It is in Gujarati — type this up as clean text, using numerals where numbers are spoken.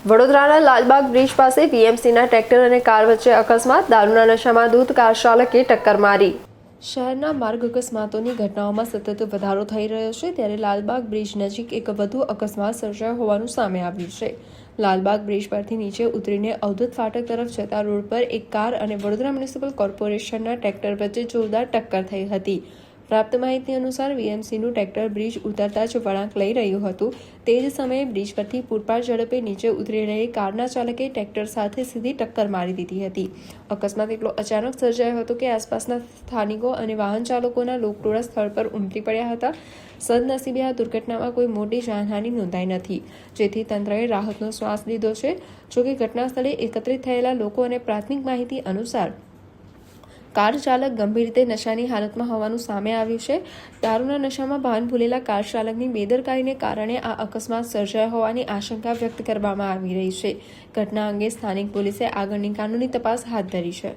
વડોદરાના લાલબાગ બ્રિજ પાસે વીએમસીના ટ્રેક્ટર અને કાર વચ્ચે અકસ્માત. દારૂના નશામાં ધૂત કાર ચાલકે ટક્કર મારી. શહેરના માર્ગ અકસ્માતોની ઘટનાઓમાં સતત વધારો થઈ રહ્યો છે, ત્યારે લાલબાગ બ્રિજ નજીક એક વધુ અકસ્માત સર્જાયો હોવાનું સામે આવ્યું છે. લાલબાગ બ્રિજ પરથી નીચે ઉતરીને અવધૂત ફાટક તરફ જતા રોડ પર એક કાર અને વડોદરા મ્યુનિસિપલ કોર્પોરેશનના ટ્રેક્ટર વચ્ચે જોરદાર ટક્કર થઈ હતી. પ્રાપ્ત માહિતી અનુસાર વીએમસીનું ટ્રેક્ટર બ્રિજ ઉતરતા જ વળાંક લઈ રહ્યું હતું. તે જ સમયે બ્રિજ પરથી પૂરપાટ ઝડપે નીચે ઉતરી રહેલી કારના ચાલકે ટ્રેક્ટર સાથે સીધી ટક્કર મારી દીધી હતી. અકસ્માત એટલો અચાનક સર્જાયો હતો કે આસપાસના સ્થાનિકો અને વાહન ચાલકોના લોકટોળા સ્થળ પર ઉમટી પડ્યા હતા. સદનસીબે આ દુર્ઘટનામાં કોઈ મોટી જાનહાનિ નોંધાઈ નથી, જેથી તંત્રએ રાહતનો શ્વાસ લીધો છે. જોકે ઘટના સ્થળે એકત્રિત થયેલા લોકો અને પ્રાથમિક માહિતી અનુસાર કાર ચાલક ગંભીર રીતે નશાની હાલતમાં હોવાનું સામે આવ્યું છે. દારૂના નશામાં ભાન ભૂલેલા કાર ચાલકની બેદરકારીને કારણે આ અકસ્માત સર્જાયો હોવાની આશંકા વ્યક્ત કરવામાં આવી રહી છે. ઘટના અંગે સ્થાનિક પોલીસે આગળની કાનૂની તપાસ હાથ ધરી છે.